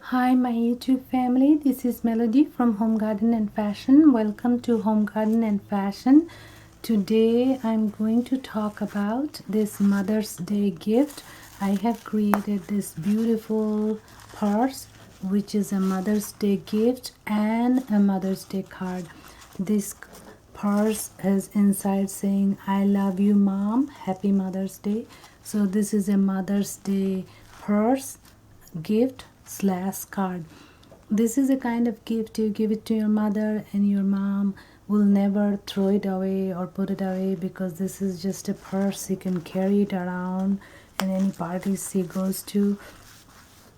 Hi my YouTube family, this is Melody from Home Garden and Fashion. Welcome to Home Garden and Fashion. Today I'm going to talk about this Mother's Day gift. I have created this beautiful purse which is a Mother's Day gift and a Mother's Day card. This purse is inside saying I love you mom, happy Mother's Day. So this is a Mother's Day purse gift slash card. This is a kind of gift you give it to your mother, and your mom will never throw it away or put it away, because this is just a purse. You can carry it around in any parties she goes to,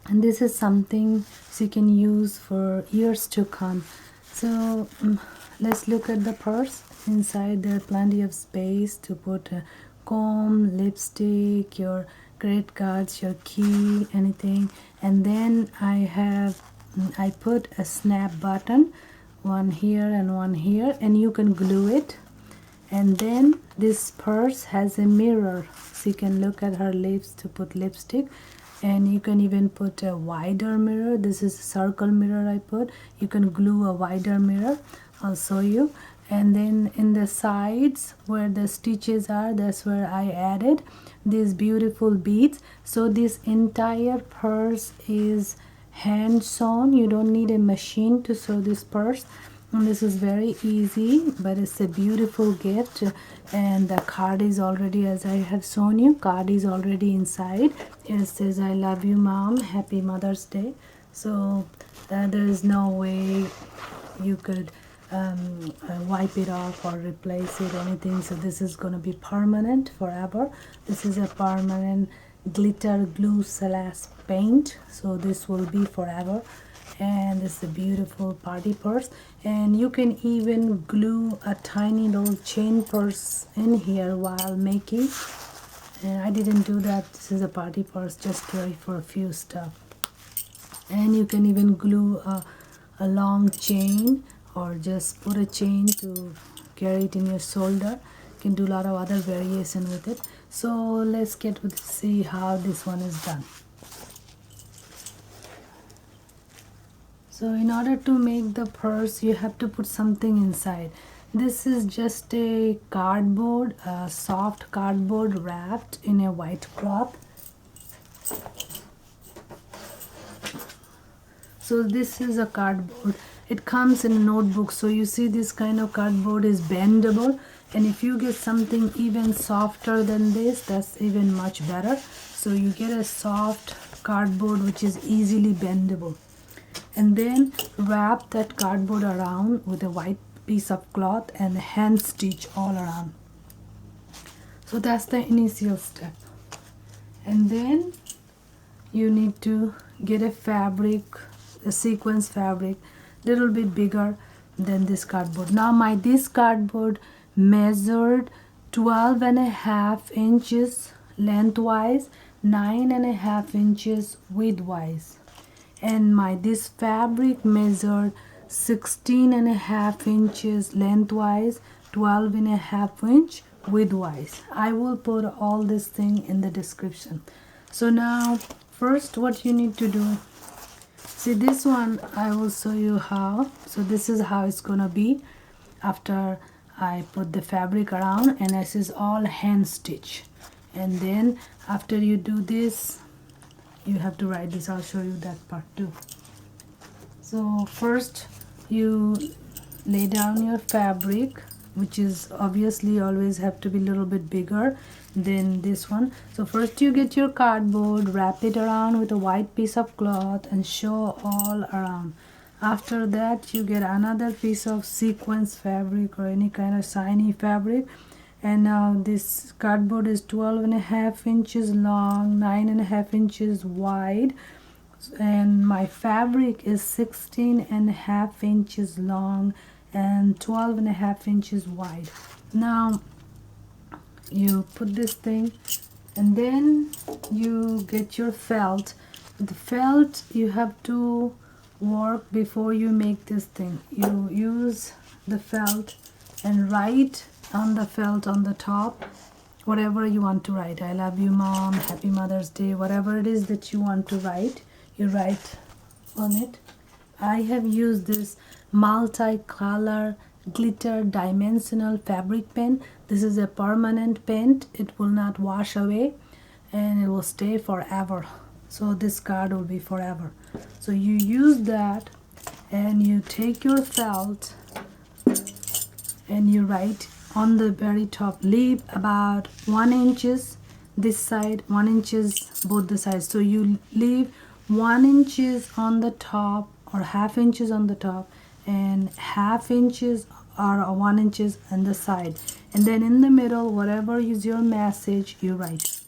and this is something she can use for years to come. So let's look at the purse. Inside there are plenty of space to put a comb, lipstick, your credit cards, your key, anything. And then I put a snap button, one here and one here, and you can glue it. And then this purse has a mirror, so you can look at her lips to put lipstick. And you can even put a wider mirror. This is a circle mirror I put. You can glue a wider mirror, I'll show you. And then in the sides where the stitches are, that's where I added these beautiful beads. So this entire purse is hand sewn. You don't need a machine to sew this purse, and this is very easy, but it's a beautiful gift. And the card is already, as I have shown you, card is already inside. It says I love you mom, happy Mother's Day. So there is no way you could wipe it off or replace it, anything. So this is going to be permanent forever. This is a permanent glitter glue slash paint, so this will be forever. And it's a beautiful party purse, and you can even glue a tiny little chain purse in here while making. And I didn't do that. This is a party purse, just carry for a few stuff. And you can even glue a long chain, or just put a chain to carry it in your shoulder. You can do a lot of other variation with it. So let's get with see how this one is done. So in order to make the purse, you have to put something inside. This is just a cardboard, soft cardboard wrapped in a white cloth. So this is a cardboard. It comes in a notebook. So you see this kind of cardboard is bendable. And if you get something even softer than this, that's even much better. So you get a soft cardboard which is easily bendable. And then wrap that cardboard around with a white piece of cloth and hand stitch all around. So that's the initial step. And then you need to get a fabric, a sequence fabric, little bit bigger than this cardboard. Now this cardboard measured 12.5 inches lengthwise, 9.5 inches widthwise. And this fabric measured 16.5 inches lengthwise, 12.5 inch widthwise. I will put all this thing in the description. So now first what you need to do, see this one I will show you how. So this is how it's gonna be after I put the fabric around, and this is all hand stitch. And then after you do this, you have to write this. I'll show you that part too. So first you lay down your fabric, which is obviously always have to be a little bit bigger than this one. So first you get your cardboard, wrap it around with a white piece of cloth and show all around. After that you get another piece of sequence fabric or any kind of shiny fabric. And now this cardboard is 12.5 inches long, 9.5 inches wide, and my fabric is 16.5 inches long and 12.5 inches wide. Now you put this thing, and then you get your felt. The felt you have to work before you make this thing. You use the felt and write on the felt on the top whatever you want to write. I love you mom, happy Mother's Day, whatever it is that you want to write, you write on it. I have used this multi-color glitter dimensional fabric pen. This is a permanent pen. It will not wash away and it will stay forever. So this card will be forever. So you use that and you take your felt and you write on the very top, leave about 1 inches this side, 1 inches both the sides. So you leave 1 inches on the top or half inches on the top and half inches or 1 inches on the side, and then in the middle whatever is your message you write.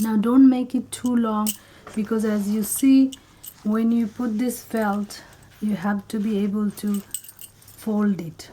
Now don't make it too long, because as you see, when you put this felt you have to be able to fold it.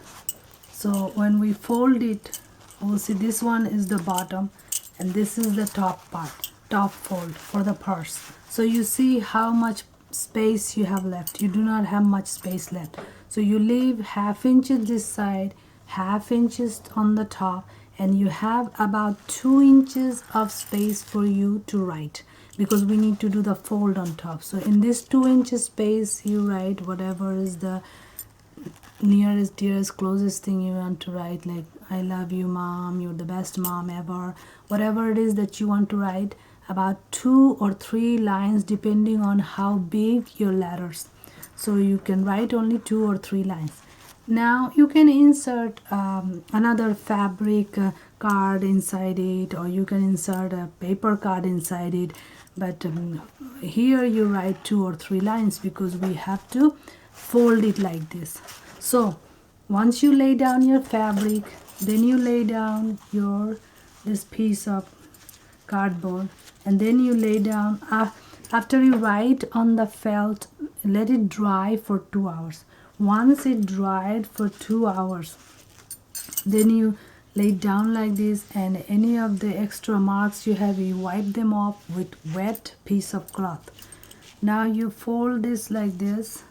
So when we fold it, we'll see this one is the bottom and this is the top part, top fold for the purse. So you see how much space you have left. You do not have much space left. So you leave half inches this side, half inches on the top, and you have about 2 inches of space for you to write, because we need to do the fold on top. So in this 2 inches space you write whatever is the nearest, dearest, closest thing you want to write, like I love you mom, you're the best mom ever, whatever it is that you want to write, about 2 or 3 lines depending on how big your letters. So you can write only 2 or 3 lines. Now you can insert another fabric card inside it, or you can insert a paper card inside it, but here you write 2 or 3 lines because we have to fold it like this. So once you lay down your fabric, then you lay down your this piece of cardboard, and then you lay down after you write on the felt, let it dry for 2 hours. Once it dried for 2 hours, then you lay it down like this, and any of the extra marks you have, you wipe them off with wet piece of cloth. Now you fold this like this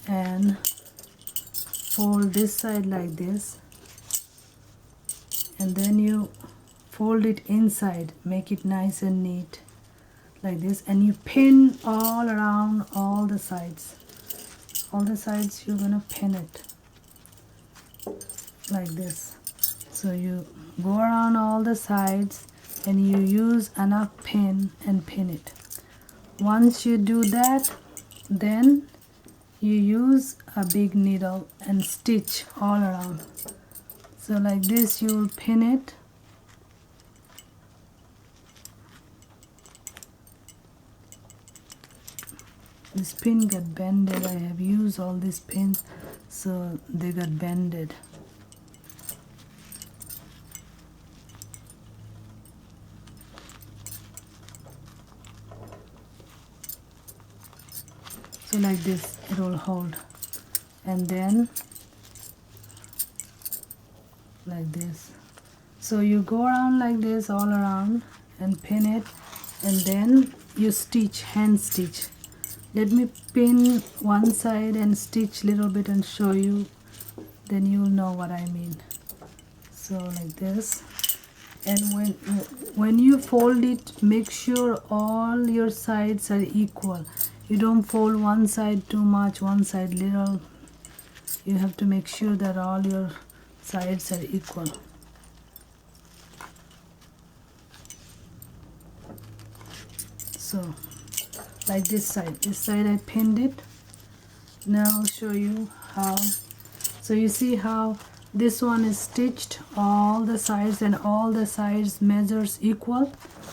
and fold this side like this, and then you fold it inside, make it nice and neat like this, and you pin all around all the sides. All the sides you're gonna pin it like this. So you go around all the sides and you use enough pin and pin it. Once you do that, then you use a big needle and stitch all around. So like this you will pin it. This pin got bended. I have used all these pins, so they got bended. So like this it will hold, and then like this. So you go around like this all around and pin it, and then you stitch, hand stitch. Let me pin one side and stitch little bit and show you, then you'll know what I mean. So like this, and when you fold it, make sure all your sides are equal. You don't fold one side too much, one side little. You have to make sure that all your sides are equal. So like this side I pinned it. Now I'll show you how. So you see how this one is stitched all the sides, and all the sides measures equal.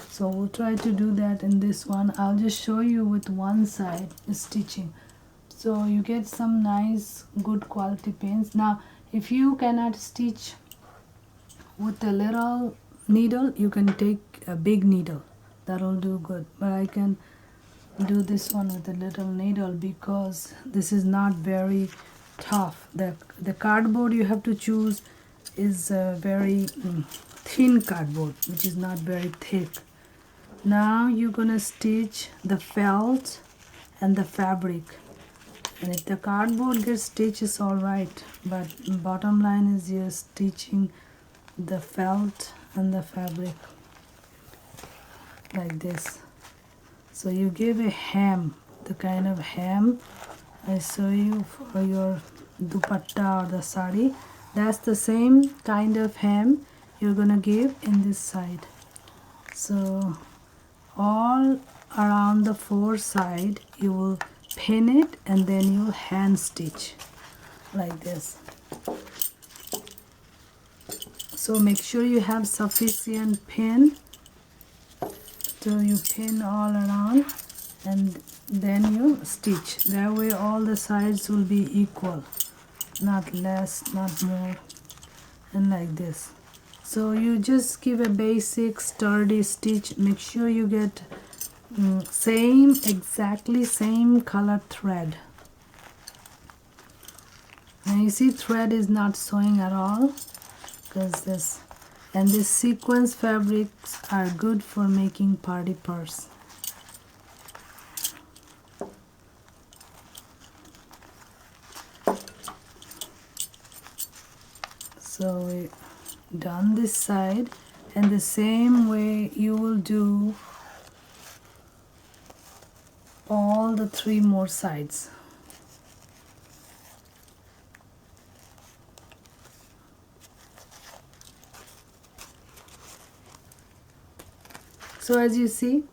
So we'll try to do that in this one. I'll just show you with one side stitching, so you get some nice good quality pins. Now if you cannot stitch with a little needle, you can take a big needle, that'll do good, but I can do this one with a little needle because this is not very tough. The cardboard you have to choose is a very thin cardboard, which is not very thick. Now you're gonna stitch the felt and the fabric, and if the cardboard gets stitched, it's all right, but bottom line is you're stitching the felt and the fabric like this. So you give a hem, the kind of hem I show you for your dupatta or the sari. That's the same kind of hem you're gonna give in this side. So all around the four side you will pin it and then you'll hand stitch like this. So make sure you have sufficient pin, so you pin all around and then you stitch. That way all the sides will be equal, not less, not more, and like this. So you just give a basic sturdy stitch. Make sure you get exactly same color thread. Now you see thread is not showing at all because this, and this sequence fabrics are good for making party purse. So we done this side, and the same way you will do all the three more sides. So as you see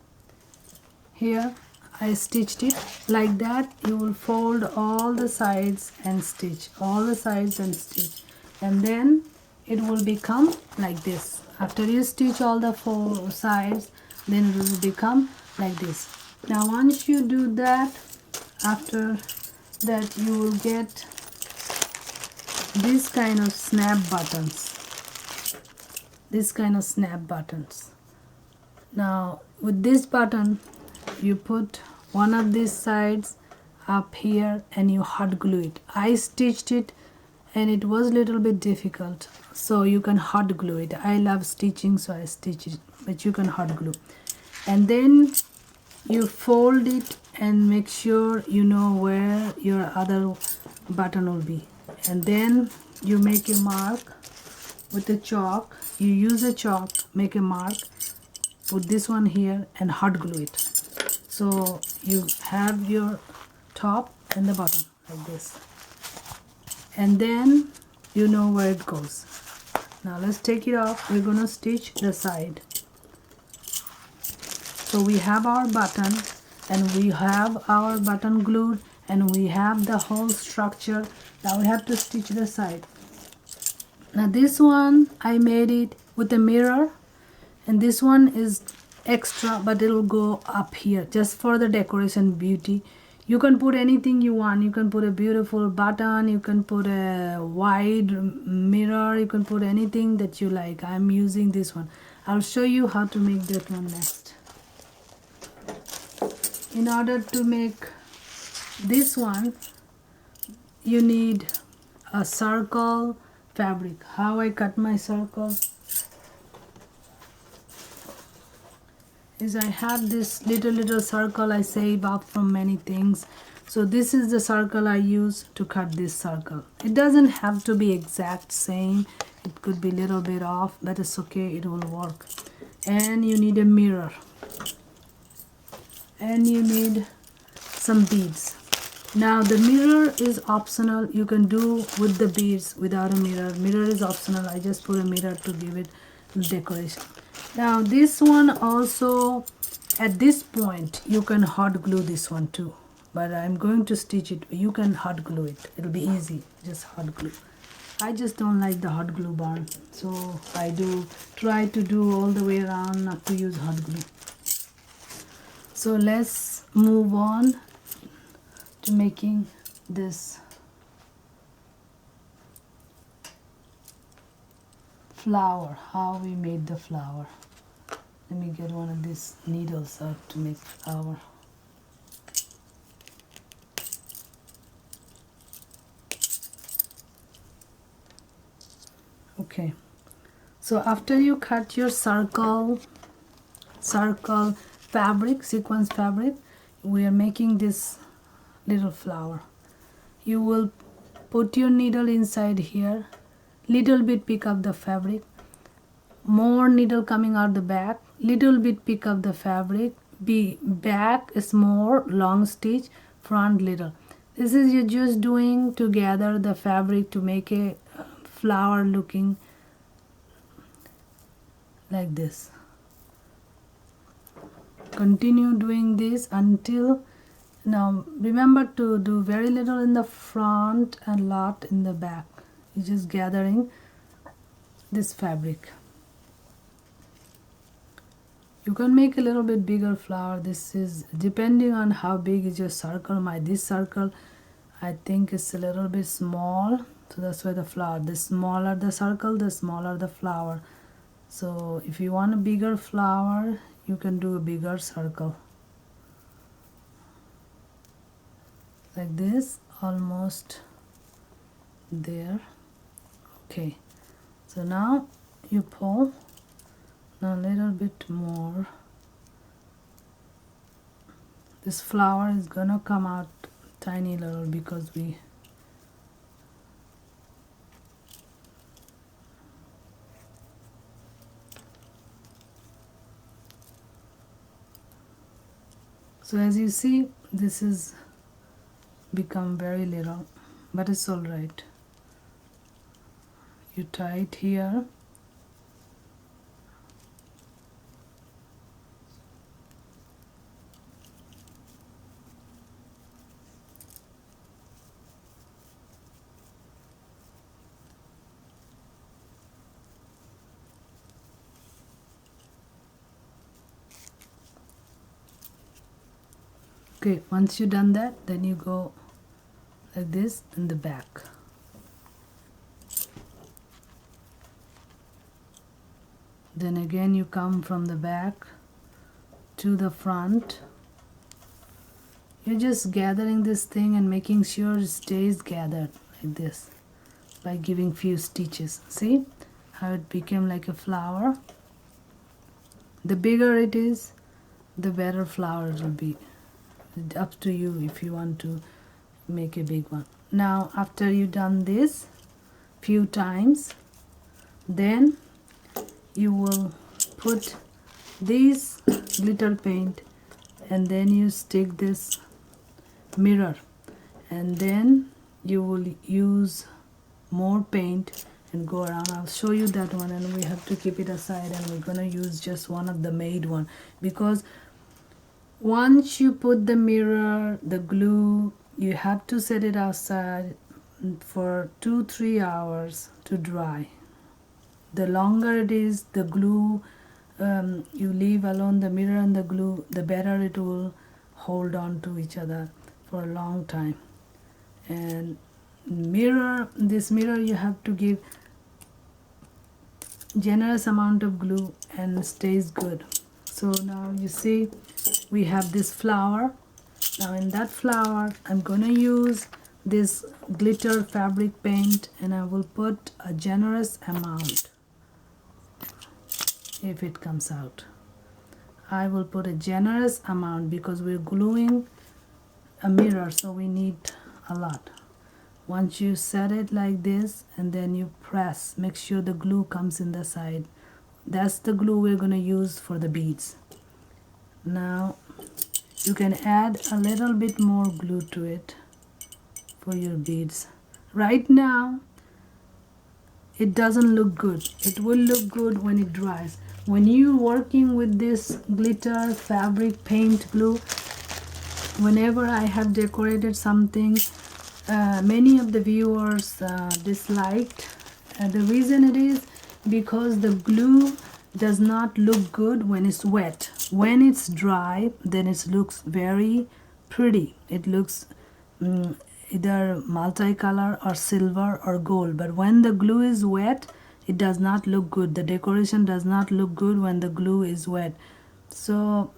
here, I stitched it like that. You will fold all the sides and stitch all the sides and stitch, and then it will become like this. After you stitch all the four sides, then it will become like this. Now once you do that, after that you will get this kind of snap buttons. This kind of snap buttons. Now with this button, you put one of these sides up here and you hot glue it. I stitched it and it was a little bit difficult, so you can hot glue it. I love stitching, so I stitch it, but you can hot glue. And then you fold it and make sure you know where your other button will be, and then you make a mark with a chalk. You use a chalk, make a mark, put this one here and hot glue it. So you have your top and the bottom like this, and then you know where it goes. Now let's take it off. We're gonna stitch the side. So we have our button, and we have our button glued, and we have the whole structure. Now we have to stitch the side. Now this one I made it with a mirror, and this one is extra, but it will go up here just for the decoration beauty. You can put anything you want. You can put a beautiful button, you can put a wide mirror, you can put anything that you like. I'm using this one. I'll show you how to make that one next. In order to make this one, you need a circle fabric. How I cut my circle is I have this little circle I save up from many things. So this is the circle I use to cut this circle. It doesn't have to be exact same. It could be a little bit off, but it's okay, it will work. And you need a mirror. And you need some beads. Now the mirror is optional. You can do with the beads without a mirror. Mirror is optional. I just put a mirror to give it decoration. Now this one also, at this point you can hot glue this one too, but I'm going to stitch it. You can hot glue it, it'll be easy, just hot glue. I just don't like the hot glue barn, so I do try to do all the way around, not to use hot glue. So let's move on to making this flower. How we made the flower. Let me get one of these needles out to make flower. Okay, so after you cut your circle fabric, sequence fabric, we are making this little flower. You will put your needle inside here, little bit pick up the fabric, more needle coming out the back, little bit pick up the fabric, back is more long stitch, front little. This is you're just doing to gather the fabric to make a flower looking like this. Continue doing this until, now remember to do very little in the front and lot in the back. You're just gathering this fabric. You can make a little bit bigger flower. This is depending on how big is your circle. This circle I think is a little bit small, so that's why the flower, the smaller the circle, the smaller the flower. So if you want a bigger flower, you can do a bigger circle like this, almost there. Okay, so now you pull a little bit more. This flower is gonna come out tiny little because we so as you see, this is become very little, but it's all right. You tie it here. Okay, once you done that, then you go like this in the back. Then again you come from the back to the front. You're just gathering this thing and making sure it stays gathered like this by giving few stitches. See how it became like a flower? The bigger it is, the better flowers will be. Up to you if you want to make a big one. Now after you done this few times, then you will put this glitter paint and then you stick this mirror, and then you will use more paint and go around. I'll show you that one, and we have to keep it aside, and we're gonna use just one of the made one, because once you put the mirror, the glue, you have to set it outside for 2-3 hours to dry. The longer it is, the glue, you leave alone the mirror and the glue, the better it will hold on to each other for a long time. And this mirror you have to give generous amount of glue and stays good. So now you see we have this flower. Now in that flower I'm gonna use this glitter fabric paint, and I will put a generous amount. If it comes out, I will put a generous amount because we're gluing a mirror, so we need a lot. Once you set it like this and then you press, make sure the glue comes in the side. That's the glue we're going to use for the beads. Now you can add a little bit more glue to it for your beads. Right now it doesn't look good. It will look good when it dries. When you're working with this glitter fabric paint glue, whenever I have decorated something, many of the viewers disliked. The reason it is because the glue does not look good when it's wet. When it's dry, then it looks very pretty. It looks either multicolor or silver or gold. But when the glue is wet, it does not look good. The decoration does not look good when the glue is wet. So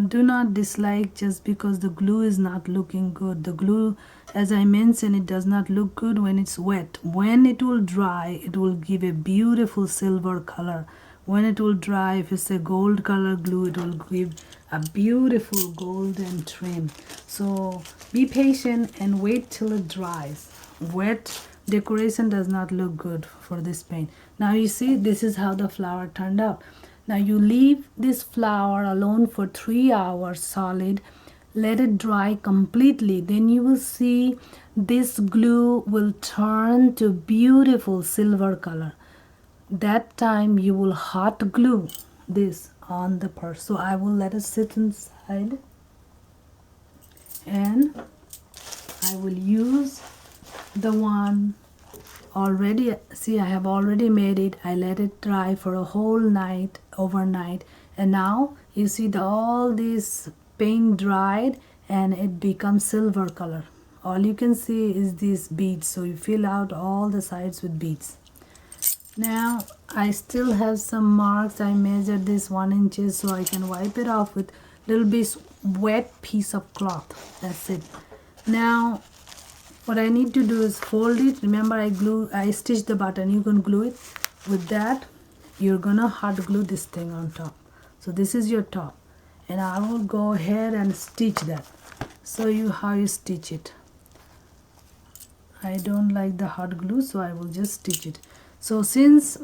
do not dislike just because the glue is not looking good. The glue, as I mentioned, it does not look good when it's wet. When it will dry, it will give a beautiful silver color. When it will dry, if it's a gold color glue, it will give a beautiful golden trim. So be patient and wait till it dries. Wet decoration does not look good for this paint. Now you see, this is how the flower turned out. Now you leave this flour alone for 3 hours solid. Let it dry completely. Then you will see this glue will turn to beautiful silver color. That time you will hot glue this on the purse. So I will let it sit inside, and I will use the one already. See, I have already made it. I let it dry for a whole night, overnight, and now you see all this paint dried and it becomes silver color. All you can see is these beads, so you fill out all the sides with beads. Now I still have some marks. I measured this 1 inches, so I can wipe it off with little bit wet piece of cloth. That's it. Now what I need to do is fold it. Remember, I stitched the button. You can glue it. With that, you're gonna hot glue this thing on top. So this is your top, and I will go ahead and stitch that. Show you how you stitch it. I don't like the hot glue, so I will just stitch it. So since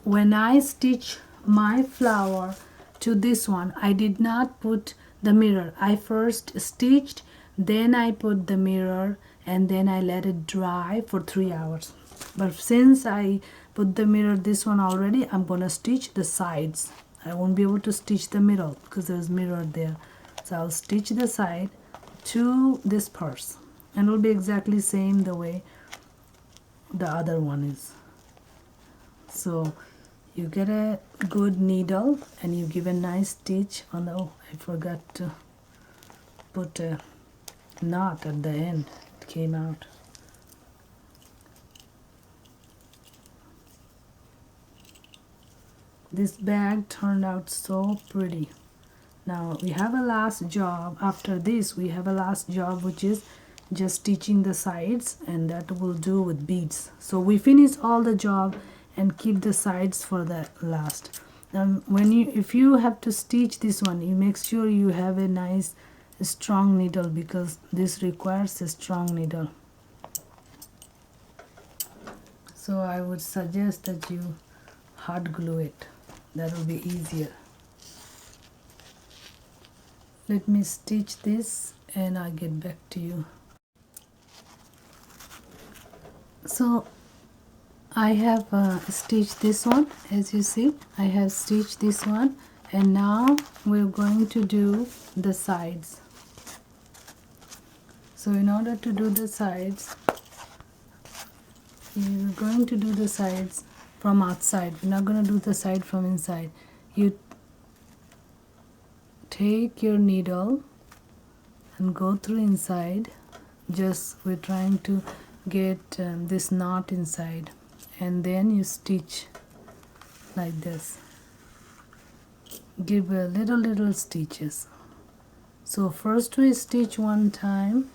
when I stitch my flower to this one, I did not put the mirror. I first stitched, then I put the mirror, and then I let it dry for 3 hours. But since I put the mirror this one already, I'm gonna stitch the sides. I won't be able to stitch the middle because there's mirror there. So I'll stitch the side to this purse, and it'll be exactly same the way the other one is. So you get a good needle and you give a nice stitch on the, oh, I forgot to put a knot at the end. It came out. This bag turned out so pretty. Now we have a last job. After this we have a last job, which is just stitching the sides, and that will do with beads. So we finish all the job and keep the sides for the last. Now if you have to stitch this one, you make sure you have a nice strong needle, because this requires a strong needle. So I would suggest that you hot glue it. That will be easier. Let me stitch this and I'll get back to you. So I have stitched this one. As you see, I have stitched this one, and now we're going to do the sides. So in order to do the sides, you're going to do the sides from outside. We're not going to do the side from inside. You take your needle and go through inside. Just we're trying to get this knot inside, and then you stitch like this. Give a little stitches. So first we stitch one time,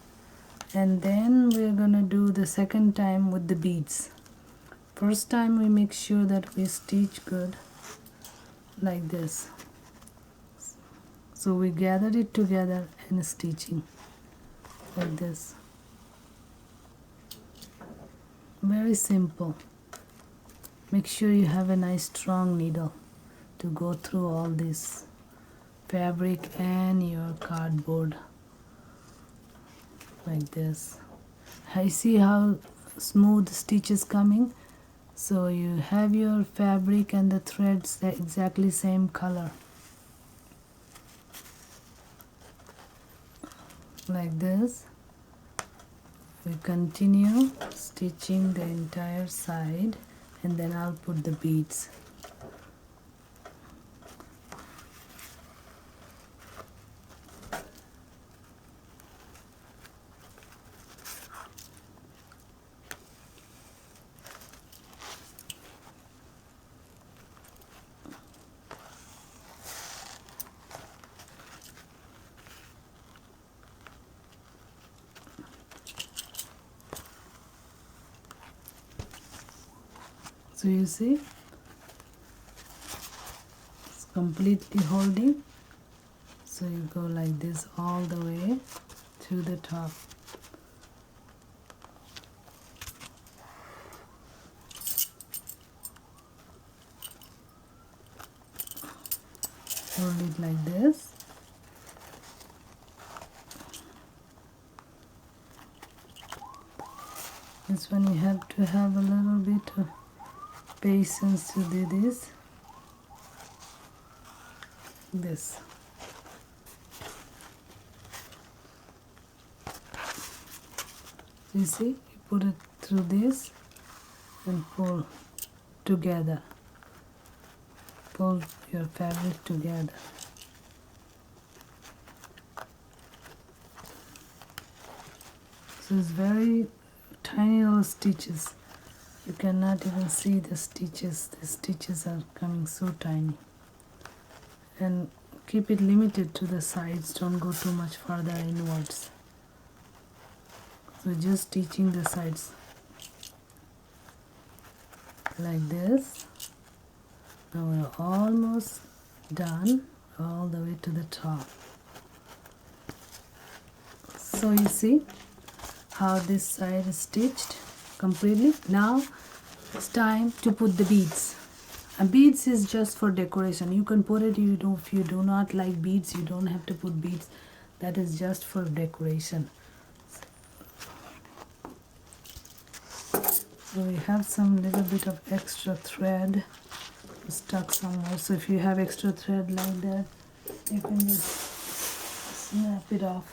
and then we're gonna do the second time with the beads. First time we make sure that we stitch good like this. So we gathered it together and stitching like this. Very simple. Make sure you have a nice strong needle to go through all this fabric and your cardboard like this. I see how smooth stitch is coming. So you have your fabric and the threads exactly same color. Like this. We continue stitching the entire side, and then I'll put the beads. So you see, it's completely holding. So you go like this all the way to the top. hold it like this. This one you have to have a little bit of patience to do this. This. You see, you put it through this and pull together. Pull your fabric together. So it's very tiny little stitches. You cannot even see the stitches. The stitches are coming so tiny. And keep it limited to the sides. Don't go too much further inwards. So just stitching the sides like this. Now we're almost done all the way to the top. So you see how this side is stitched completely. Now it's time to put the beads. And beads is just for decoration. You can put it, if you do not like beads, you don't have to put beads. That is just for decoration. So we have some little bit of extra thread stuck somewhere. So if you have extra thread like that, you can just snap it off.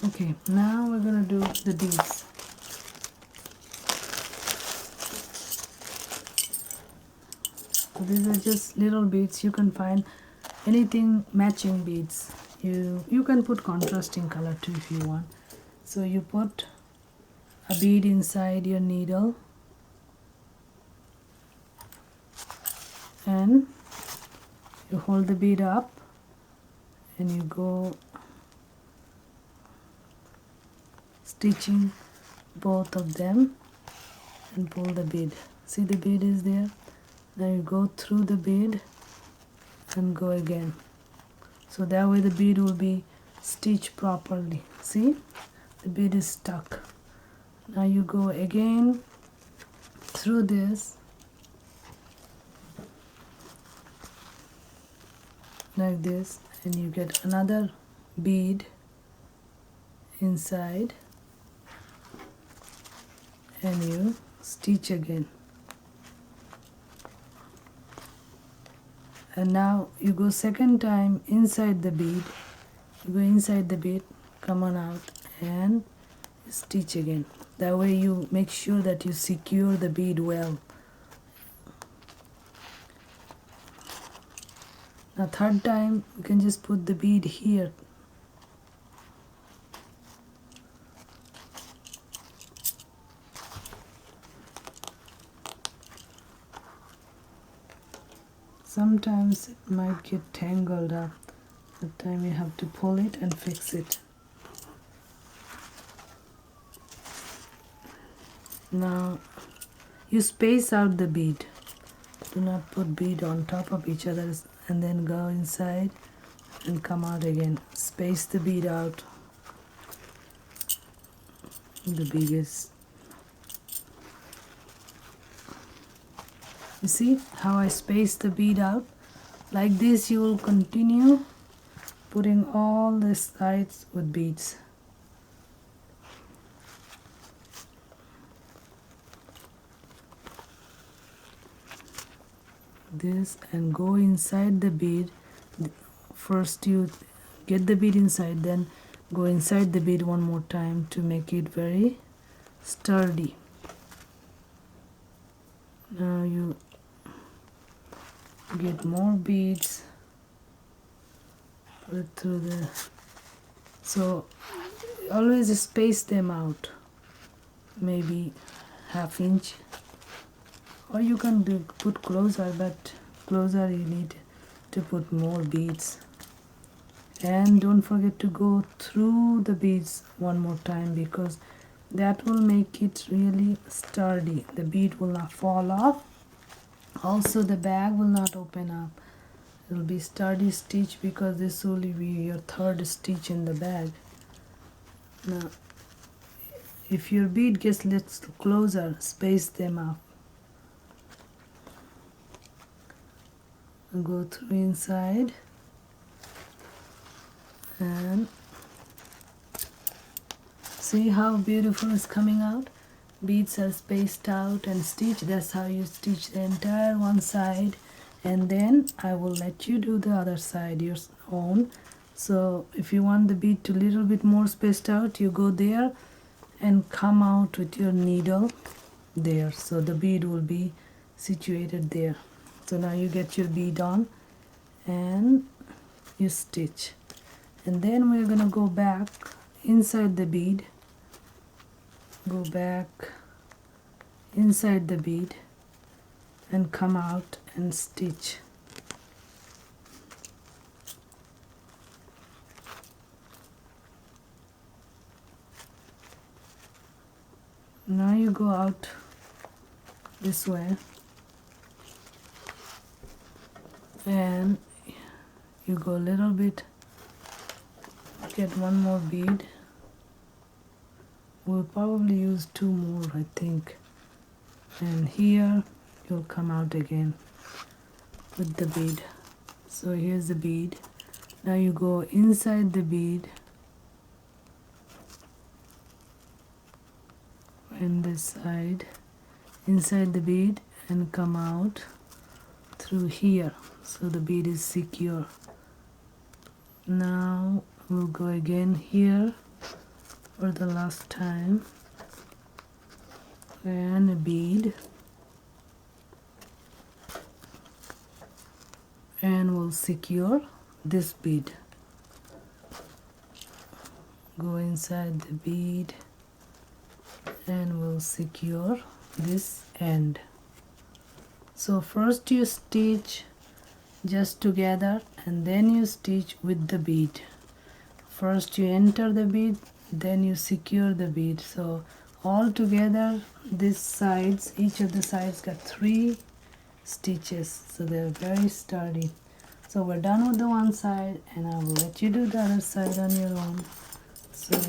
Okay, now we're going to do the beads. So these are just little beads. You can find anything matching beads. You can put contrasting color too if you want. So you put a bead inside your needle and you hold the bead up and you go stitching both of them and pull the bead. See, the bead is there. Now you go through the bead and go again. So that way the bead will be stitched properly. See, the bead is stuck. Now you go again through this like this and you get another bead inside and you stitch again. And now you go second time inside the bead. You go inside the bead, come on out and stitch again. That way you make sure that you secure the bead well. Now third time you can just put the bead here. Sometimes it might get tangled up. That time you have to pull it and fix it. Now you space out the bead. Do not put bead on top of each other and then go inside and come out again. Space the bead out. The biggest. You see how I space the bead out? Like this you will continue putting all the sides with beads. This and go inside the bead. First you get the bead inside, then go inside the bead one more time to make it very sturdy. Now you get more beads, put it through the, so always space them out, maybe ½ inch, or you can put closer, but closer you need to put more beads. And don't forget to go through the beads one more time, because That will make it really sturdy. The bead will not fall off. Also the bag will not open up. It will be sturdy stitch because this will be your third stitch in the bag. Now if your bead gets a little closer, space them up. Go through inside and see how beautiful it's coming out. Beads are spaced out and stitched. That's how you stitch the entire one side, and then I will let you do the other side your own. So if you want the bead to little bit more spaced out, you go there and come out with your needle there, so the bead will be situated there. So now you get your bead on and you stitch, and then we're gonna go back inside the bead, go back inside the bead and come out and stitch. Now you go out this way and you go a little bit, get one more bead. We'll probably use two more, I think, and here you'll come out again with the bead. So here's the bead. Now you go inside the bead in this side, inside the bead, and come out through here, so the bead is secure. Now we'll go again here for the last time, and a bead, and we'll secure this bead. Go inside the bead and we'll secure this end. So first you stitch just together and then you stitch with the bead. First you enter the bead, then you secure the bead. So all together these sides, each of the sides got 3 stitches, so they're very sturdy. So we're done with the one side, and I will let you do the other side on your own. So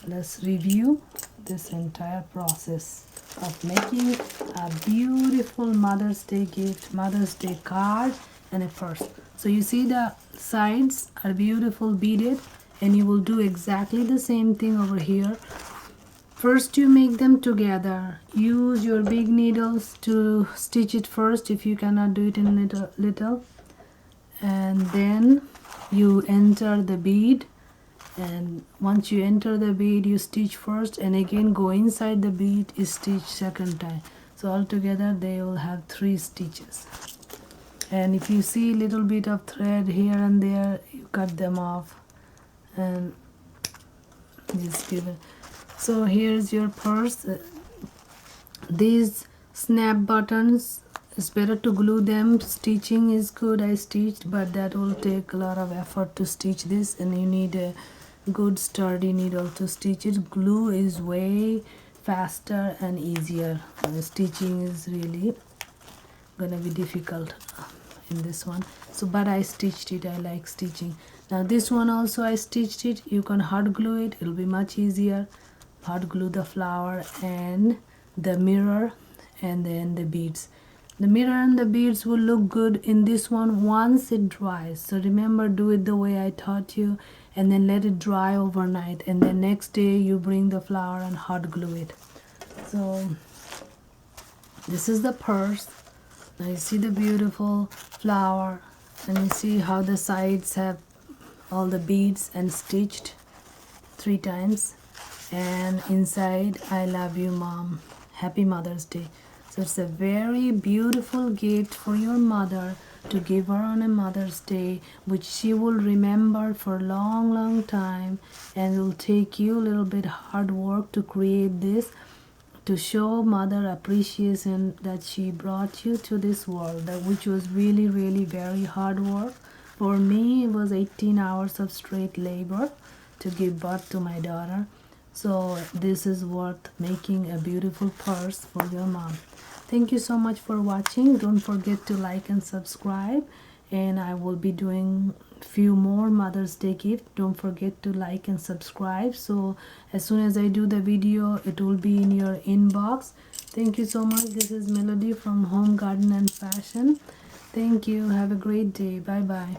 let's review this entire process of making a beautiful Mother's Day gift, Mother's Day card, and a purse. So you see the sides are beautiful beaded, and you will do exactly the same thing over here. First you make them together. Use your big needles to stitch it first if you cannot do it in little. And then you enter the bead, and once you enter the bead you stitch first, and again go inside the bead, is stitch second time. So altogether they will have 3 stitches. And if you see little bit of thread here and there, you cut them off and just give it. So here's your purse. These snap buttons, it's better to glue them. Stitching is good, I stitched, but that will take a lot of effort to stitch this, and you need a good sturdy needle to stitch it. Glue is way faster and easier. Stitching is really gonna be difficult in this one. So but I stitched it, I like stitching. Now this one also I stitched it. You can hot glue it, it'll be much easier. Hot glue the flower and the mirror and then the beads. The mirror and the beads will look good in this one once it dries. So remember, do it the way I taught you, and then let it dry overnight, and then next day you bring the flower and hot glue it. So this is the purse. Now you see the beautiful flower, and you see how the sides have all the beads and stitched 3 times. And inside, I love you mom, happy Mother's Day. So it's a very beautiful gift for your mother to give her on a Mother's Day, which she will remember for a long time, and it will take you a little bit hard work to create this, to show mother appreciation that she brought you to this world, which was really very hard work. For me, it was 18 hours of straight labor to give birth to my daughter. So this is worth making a beautiful purse for your mom. Thank you so much for watching. Don't forget to like and subscribe, and I will be doing few more Mother's Day gift. Don't forget to like and subscribe, so as soon as I do the video it will be in your inbox. Thank you so much. This is Melody from Home Garden and Fashion. Thank you. Have a great day. Bye bye.